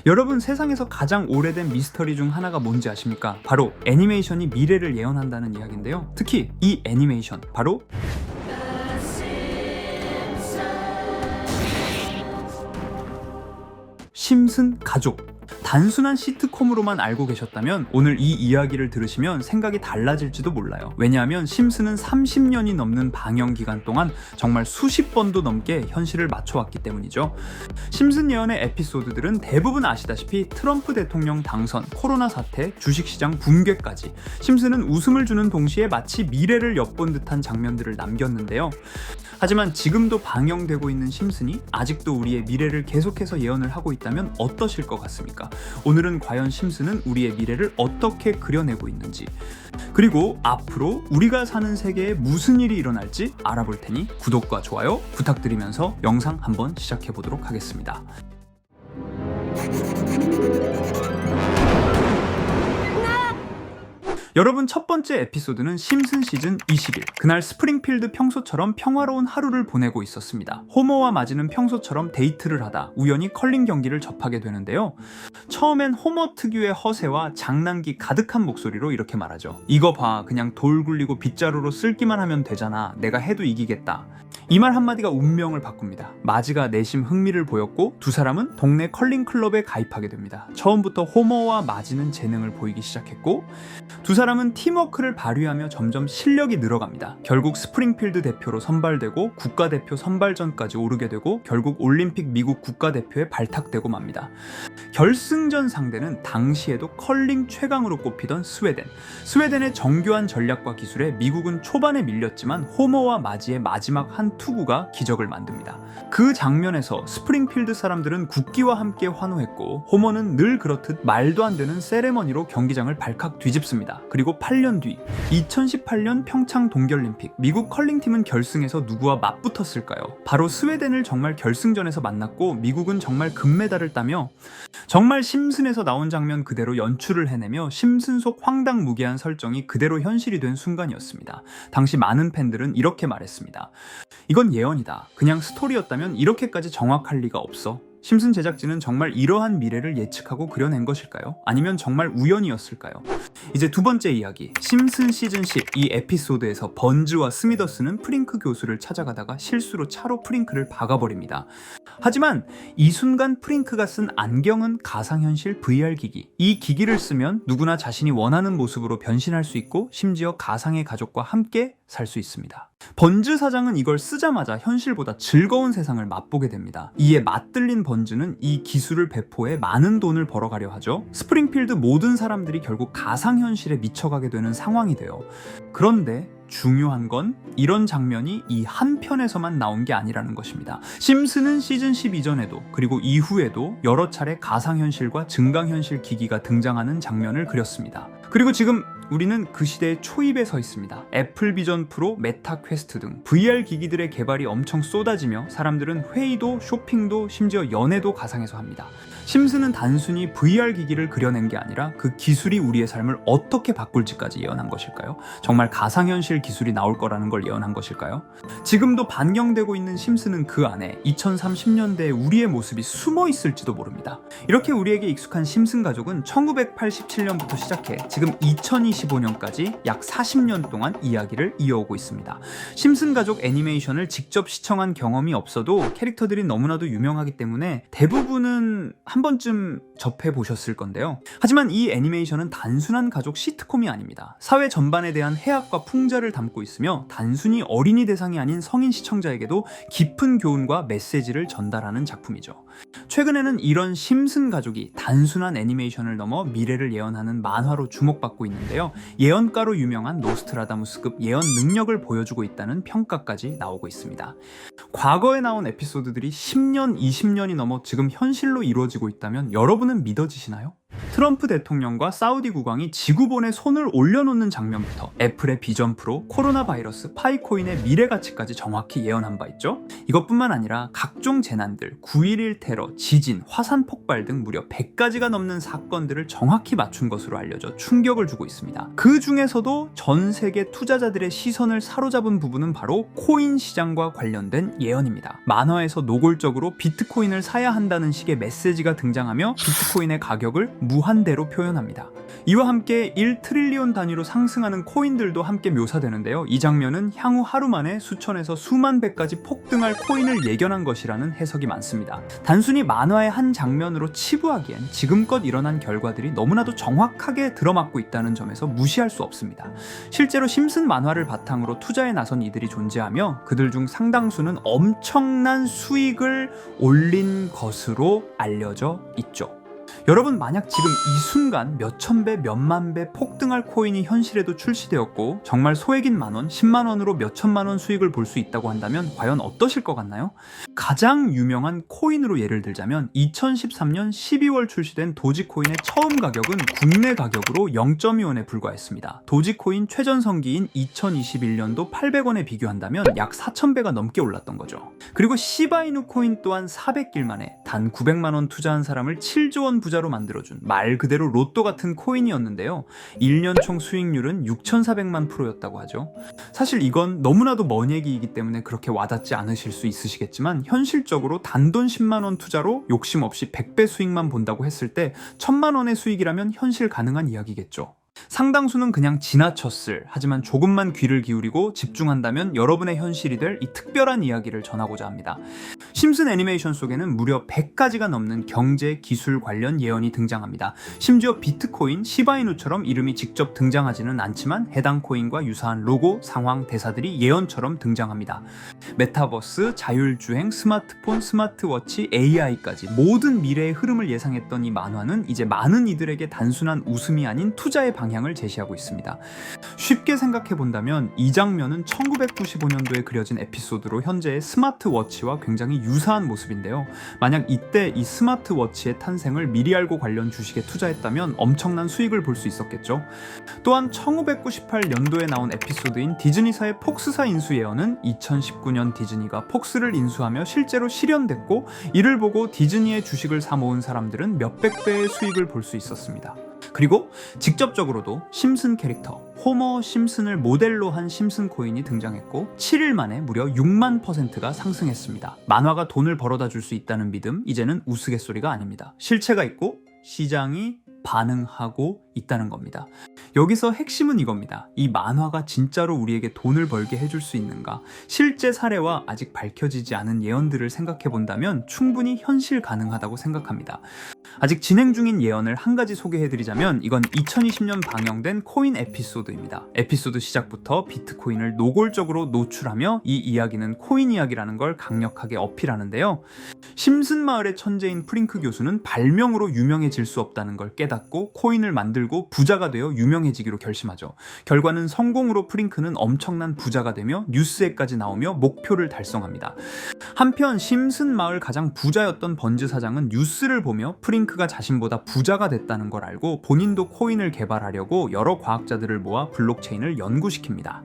여러분, 세상에서 가장 오래된 미스터리 중 하나가 뭔지 아십니까? 바로 애니메이션이 미래를 예언한다는 이야기인데요. 특히 이 애니메이션, 바로 심슨 가족. 단순한 시트콤으로만 알고 계셨다면 오늘 이 이야기를 들으시면 생각이 달라질지도 몰라요. 왜냐하면 심슨은 30년이 넘는 방영 기간 동안 정말 수십 번도 넘게 현실을 맞춰왔기 때문이죠. 심슨 예언의 에피소드들은 대부분 아시다시피 트럼프 대통령 당선, 코로나 사태, 주식시장 붕괴까지 심슨은 웃음을 주는 동시에 마치 미래를 엿본 듯한 장면들을 남겼는데요. 하지만 지금도 방영되고 있는 심슨이 아직도 우리의 미래를 계속해서 예언을 하고 있다면 어떠실 것 같습니까? 오늘은 과연 심슨은 우리의 미래를 어떻게 그려내고 있는지, 그리고 앞으로 우리가 사는 세계에 무슨 일이 일어날지 알아볼 테니 구독과 좋아요 부탁드리면서 영상 한번 시작해 보도록 하겠습니다. 여러분, 첫 번째 에피소드는 심슨 시즌 21. 그날 스프링필드 평소처럼 평화로운 하루를 보내고 있었습니다. 호머와 마지는 평소처럼 데이트를 하다 우연히 컬링 경기를 접하게 되는데요. 처음엔 호머 특유의 허세와 장난기 가득한 목소리로 이렇게 말하죠. 이거 봐, 그냥 돌 굴리고 빗자루로 쓸기만 하면 되잖아. 내가 해도 이기겠다. 이 말 한마디가 운명을 바꿉니다. 마지가 내심 흥미를 보였고 두 사람은 동네 컬링 클럽에 가입하게 됩니다. 처음부터 호머와 마지는 재능을 보이기 시작했고 두 사람은 팀워크를 발휘하며 점점 실력이 늘어갑니다. 결국 스프링필드 대표로 선발되고 국가대표 선발전까지 오르게 되고 결국 올림픽 미국 국가대표에 발탁되고 맙니다. 결승전 상대는 당시에도 컬링 최강으로 꼽히던 스웨덴. 스웨덴의 정교한 전략과 기술에 미국은 초반에 밀렸지만 호머와 마지의 마지막 한 투구가 기적을 만듭니다. 그 장면에서 스프링필드 사람들은 국기와 함께 환호했고 호머는 늘 그렇듯 말도 안 되는 세레머니로 경기장을 발칵 뒤집습니다. 그리고 8년 뒤 2018년 평창 동계올림픽, 미국 컬링팀은 결승에서 누구와 맞붙었을까요? 바로 스웨덴을 정말 결승전에서 만났고 미국은 정말 금메달을 따며 정말 심슨에서 나온 장면 그대로 연출을 해내며 심슨 속 황당무계한 설정이 그대로 현실이 된 순간이었습니다. 당시 많은 팬들은 이렇게 말했습니다. 이건 예언이다. 그냥 스토리였다면 이렇게까지 정확할 리가 없어. 심슨 제작진은 정말 이러한 미래를 예측하고 그려낸 것일까요? 아니면 정말 우연이었을까요? 이제 두 번째 이야기, 심슨 시즌 10. 이 에피소드에서 번즈와 스미더스는 프링크 교수를 찾아가다가 실수로 차로 프링크를 박아버립니다. 하지만 이 순간 프링크가 쓴 안경은 가상현실 VR 기기. 이 기기를 쓰면 누구나 자신이 원하는 모습으로 변신할 수 있고 심지어 가상의 가족과 함께 살 수 있습니다. 번즈 사장은 이걸 쓰자마자 현실보다 즐거운 세상을 맛보게 됩니다. 이에 맞들린 번즈는 이 기술을 배포해 많은 돈을 벌어가려 하죠. 스프링필드 모든 사람들이 결국 가상현실에 미쳐가게 되는 상황이 돼요. 그런데 중요한 건 이런 장면이 이 한 편에서만 나온 게 아니라는 것입니다. 심슨은 시즌 10 이전에도 그리고 이후에도 여러 차례 가상현실과 증강현실 기기가 등장하는 장면을 그렸습니다. 그리고 지금 우리는 그 시대의 초입에 서 있습니다. 애플 비전 프로, 메타 퀘스트 등 VR 기기들의 개발이 엄청 쏟아지며 사람들은 회의도, 쇼핑도, 심지어 연애도 가상에서 합니다. 심슨은 단순히 VR 기기를 그려낸 게 아니라 그 기술이 우리의 삶을 어떻게 바꿀지까지 예언한 것일까요? 정말 가상현실 기술이 나올 거라는 걸 예언한 것일까요? 지금도 반영되고 있는 심슨은 그 안에 2030년대에 우리의 모습이 숨어 있을지도 모릅니다. 이렇게 우리에게 익숙한 심슨 가족은 1987년부터 시작해 지금 2025년까지 약 40년 동안 이야기를 이어오고 있습니다. 심슨 가족 애니메이션을 직접 시청한 경험이 없어도 캐릭터들이 너무나도 유명하기 때문에 대부분은 한 번쯤 접해보셨을 건데요. 하지만 이 애니메이션은 단순한 가족 시트콤이 아닙니다. 사회 전반에 대한 해악과 풍자를 담고 있으며 단순히 어린이 대상이 아닌 성인 시청자에게도 깊은 교훈과 메시지를 전달하는 작품이죠. 최근에는 이런 심슨 가족이 단순한 애니메이션을 넘어 미래를 예언하는 만화로 주목받고 있는데요. 예언가로 유명한 노스트라다무스급 예언 능력을 보여주고 있다는 평가까지 나오고 있습니다. 과거에 나온 에피소드들이 10년, 20년이 넘어 지금 현실로 이루어지고 있다면 여러분은 믿어지시나요? 트럼프 대통령과 사우디 국왕이 지구본에 손을 올려놓는 장면부터 애플의 비전 프로, 코로나 바이러스, 파이코인의 미래 가치까지 정확히 예언한 바 있죠. 이것뿐만 아니라 각종 재난들, 9.11 테러, 지진, 화산 폭발 등 무려 100가지가 넘는 사건들을 정확히 맞춘 것으로 알려져 충격을 주고 있습니다. 그 중에서도 전 세계 투자자들의 시선을 사로잡은 부분은 바로 코인 시장과 관련된 예언입니다. 만화에서 노골적으로 비트코인을 사야 한다는 식의 메시지가 등장하며 비트코인의 가격을 무한대로 표현합니다. 이와 함께 1트릴리온 단위로 상승하는 코인들도 함께 묘사되는데요. 이 장면은 향후 하루 만에 수천에서 수만 배까지 폭등할 코인을 예견한 것이라는 해석이 많습니다. 단순히 만화의 한 장면으로 치부하기엔 지금껏 일어난 결과들이 너무나도 정확하게 들어맞고 있다는 점에서 무시할 수 없습니다. 실제로 심슨 만화를 바탕으로 투자에 나선 이들이 존재하며 그들 중 상당수는 엄청난 수익을 올린 것으로 알려져 있죠. 여러분, 만약 지금 이 순간 몇천 배, 몇만 배 폭등할 코인이 현실에도 출시되었고 정말 소액인 만원, 10만원으로 몇천만원 수익을 볼 수 있다고 한다면 과연 어떠실 것 같나요? 가장 유명한 코인으로 예를 들자면 2013년 12월 출시된 도지코인의 처음 가격은 국내 가격으로 0.2원에 불과했습니다. 도지코인 최전성기인 2021년도 800원에 비교한다면 약 4,000배가 넘게 올랐던 거죠. 그리고 시바이누 코인 또한 400길 만에 단 900만원 투자한 사람을 7조 원 부자로 만들어준 말 그대로 로또 같은 코인이었는데요. 1년 총 수익률은 6,400만 %였다고 하죠. 사실 이건 너무나도 먼 얘기이기 때문에 그렇게 와닿지 않으실 수 있으시겠지만 현실적으로 단돈 10만원 투자로 욕심 없이 100배 수익만 본다고 했을 때 1,000만원의 수익이라면 현실 가능한 이야기겠죠. 상당수는 그냥 지나쳤을, 하지만 조금만 귀를 기울이고 집중한다면 여러분의 현실이 될 이 특별한 이야기를 전하고자 합니다. 심슨 애니메이션 속에는 무려 100가지가 넘는 경제, 기술 관련 예언이 등장합니다. 심지어 비트코인, 시바이누처럼 이름이 직접 등장하지는 않지만 해당 코인과 유사한 로고, 상황, 대사들이 예언처럼 등장합니다. 메타버스, 자율주행, 스마트폰, 스마트워치, AI까지 모든 미래의 흐름을 예상했던 이 만화는 이제 많은 이들에게 단순한 웃음이 아닌 투자의 방향을 제시하고 있습니다. 쉽게 생각해 본다면 이 장면은 1995년도에 그려진 에피소드로 현재의 스마트워치와 굉장히 유사한 모습인데요. 만약 이때 이 스마트워치의 탄생을 미리 알고 관련 주식에 투자했다면 엄청난 수익을 볼 수 있었겠죠. 또한 1998년도에 나온 에피소드인 디즈니사의 폭스사 인수 예언은 2019년 디즈니가 폭스를 인수하며 실제로 실현됐고, 이를 보고 디즈니의 주식을 사 모은 사람들은 몇백 배의 수익을 볼 수 있었습니다. 그리고 직접적으로도 심슨 캐릭터 호머 심슨을 모델로 한 심슨 코인이 등장했고 7일 만에 무려 6만 %가 상승했습니다. 만화가 돈을 벌어다 줄 수 있다는 믿음, 이제는 우스갯소리가 아닙니다. 실체가 있고 시장이 반응하고 있다는 겁니다. 여기서 핵심은 이겁니다. 이 만화가 진짜로 우리에게 돈을 벌게 해줄 수 있는가? 실제 사례와 아직 밝혀지지 않은 예언들을 생각해 본다면 충분히 현실 가능하다고 생각합니다. 아직 진행 중인 예언을 한 가지 소개해드리자면 이건 2020년 방영된 코인 에피소드입니다. 에피소드 시작부터 비트코인을 노골적으로 노출하며 이 이야기는 코인 이야기라는 걸 강력하게 어필하는데요. 심슨 마을의 천재인 프링크 교수는 발명으로 유명해질 수 없다는 걸 깨닫고 코인을 만들고 부자가 되어 유명해지기로 결심하죠. 결과는 성공으로 프링크는 엄청난 부자가 되며 뉴스에까지 나오며 목표를 달성합니다. 한편 심슨 마을 가장 부자였던 번즈 사장은 뉴스를 보며 프링크가 자신보다 부자가 됐다는 걸 알고 본인도 코인을 개발하려고 여러 과학자들을 모아 블록체인을 연구시킵니다.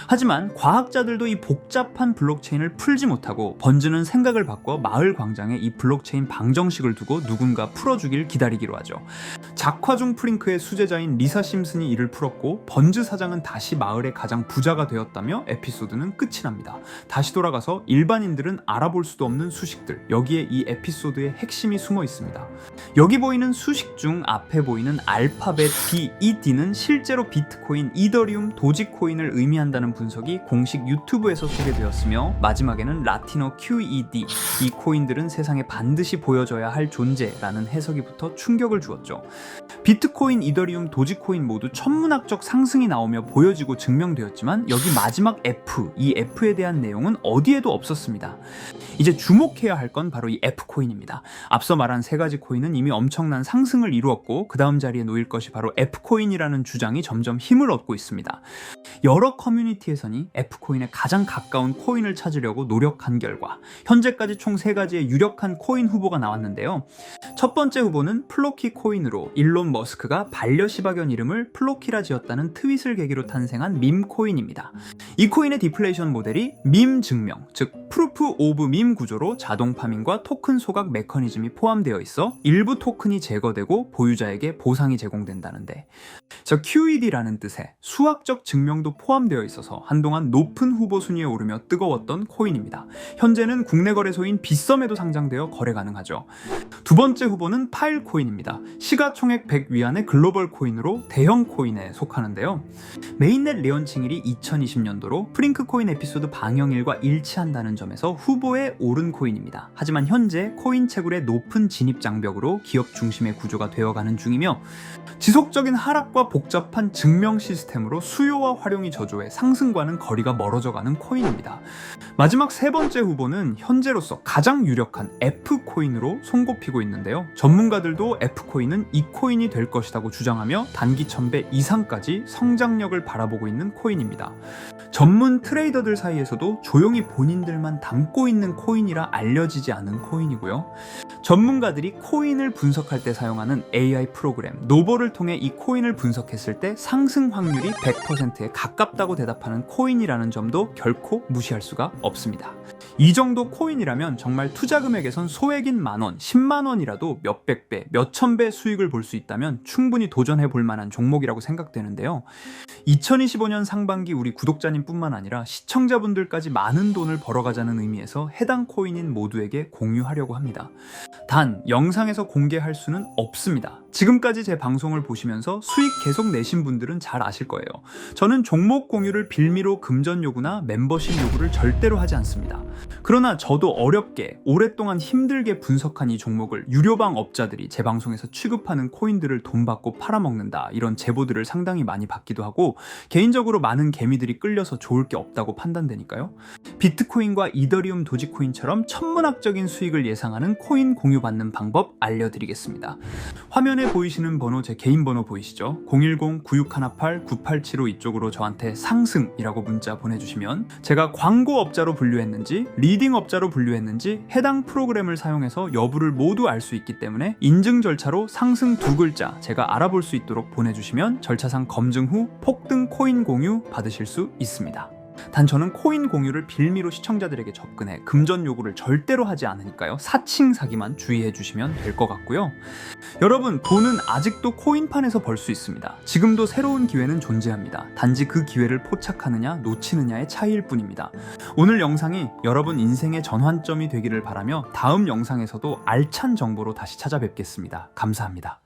하지만 과학자들도 이 복잡한 블록체인을 풀지 못하고 번즈는 생각을 바꿔 마을 광장에 이 블록체인 방정식을 두고 누군가 풀어주길 기다리기로 하죠. 작화 중 프링크의 수제자인 리사 심슨이 이를 풀었고 번즈 사장은 다시 마을의 가장 부자가 되었다며 에피소드는 끝이 납니다. 다시 돌아가서 일반인들은 알아볼 수도 없는 수식들, 여기에 이 에피소드의 핵심이 숨어 있습니다. 여기 보이는 수식 중 앞에 보이는 알파벳 D, 이 D는 실제로 비트코인, 이더리움, 도지코인을 의미한다는 분석이 공식 유튜브에서 소개되었으며 마지막에는 라틴어 QED, 이 코인들은 세상에 반드시 보여줘야 할 존재라는 해석이 붙어 충격을 주었죠. 비트코인, 이더리움, 도지코인 모두 천문학적 상승이 나오며 보여지고 증명되었지만 여기 마지막 F, 이 F에 대한 내용은 어디에도 없었습니다. 이제 주목해야 할 건 바로 이 F코인입니다. 앞서 말한 세 가지 코인은 코인은 이미 엄청난 상승을 이루었고 그 다음 자리에 놓일 것이 바로 F코인이라는 주장이 점점 힘을 얻고 있습니다. 여러 커뮤니티에서는 F코인에 가장 가까운 코인을 찾으려고 노력한 결과 현재까지 총 3가지의 유력한 코인 후보가 나왔는데요. 첫 번째 후보는 플로키 코인으로 일론 머스크가 반려시바견 이름을 플로키라 지었다는 트윗을 계기로 탄생한 밈 코인입니다. 이 코인의 디플레이션 모델이 밈 증명, 즉 프루프 오브 밈 구조로 자동 파밍과 토큰 소각 메커니즘이 포함되어 있어 일부 토큰이 제거되고 보유자에게 보상이 제공된다는데, QED라는 뜻의 수학적 증명도 포함되어 있어서 한동안 높은 후보 순위에 오르며 뜨거웠던 코인입니다. 현재는 국내 거래소인 빗썸에도 상장되어 거래 가능하죠. 두 번째 후보는 파일 코인입니다. 시가총액 100 위안의 글로벌 코인으로 대형 코인에 속하는데요. 메인넷 레언칭일이 2020년도로 프링크 코인 에피소드 방영일과 일치한다는 점에서 후보에 오른 코인입니다. 하지만 현재 코인 채굴의 높은 진입 장벽으로 기업 중심의 구조가 되어가는 중이며 지속적인 하락과 복잡한 증명 시스템으로 수요와 활용이 저조해 상승과는 거리가 멀어져가는 코인입니다. 마지막 세 번째 후보는 현재로서 가장 유력한 F코인으로 손꼽히고 있는데요. 전문가들도 F코인은 이 코인이 될 것이라고 주장하며 단기 1000배 이상까지 성장력을 바라보고 있는 코인입니다. 전문 트레이더들 사이에서도 조용히 본인들만 담고 있는 코인이라 알려지지 않은 코인이고요. 전문가들이 코인을 분석할 때 사용하는 AI 프로그램 노보를 통해 이 코인을 분석했을 때 상승 확률이 100%에 가깝다고 대답하는 코인이라는 점도 결코 무시할 수가 없습니다. 이 정도 코인이라면 정말 투자 금액에선 소액인 만원, 10만원이라도 몇백 배, 몇천 배 수익을 볼 수 있다면 충분히 도전해 볼 만한 종목이라고 생각되는데요. 2025년 상반기 우리 구독자님 뿐만 아니라 시청자분들까지 많은 돈을 벌어가자는 의미에서 해당 코인인 모두에게 공유하려고 합니다. 단 영상에서 공개할 수는 없습니다. 지금까지 제 방송을 보시면서 수익 계속 내신 분들은 잘 아실 거예요. 저는 종목 공유를 빌미로 금전 요구나 멤버십 요구를 절대로 하지 않습니다. 그러나 저도 어렵게 오랫동안 힘들게 분석한 이 종목을 유료방 업자들이 제 방송에서 취급하는 코인들을 돈 받고 팔아먹는다, 이런 제보들을 상당히 많이 받기도 하고 개인적으로 많은 개미들이 끌려서 좋을 게 없다고 판단되니까요. 비트코인과 이더리움 도지코인처럼 천문학적인 수익을 예상하는 코인 공유받는 방법 알려드리겠습니다. 화면에 보이시는 번호 제 개인 번호 보이시죠? 010-9618-9875 이쪽으로 저한테 상승이라고 문자 보내주시면 제가 광고업자로 분류했는지 리딩업자로 분류했는지 해당 프로그램을 사용해서 여부를 모두 알 수 있기 때문에 인증 절차로 상승 2글자 제가 알아볼 수 있도록 보내주시면 절차상 검증 후 폭등 코인 공유 받으실 수 있습니다. 단 저는 코인 공유를 빌미로 시청자들에게 접근해 금전 요구를 절대로 하지 않으니까요. 사칭 사기만 주의해 주시면 될 것 같고요. 여러분, 돈은 아직도 코인판에서 벌 수 있습니다. 지금도 새로운 기회는 존재합니다. 단지 그 기회를 포착하느냐 놓치느냐의 차이일 뿐입니다. 오늘 영상이 여러분 인생의 전환점이 되기를 바라며 다음 영상에서도 알찬 정보로 다시 찾아뵙겠습니다. 감사합니다.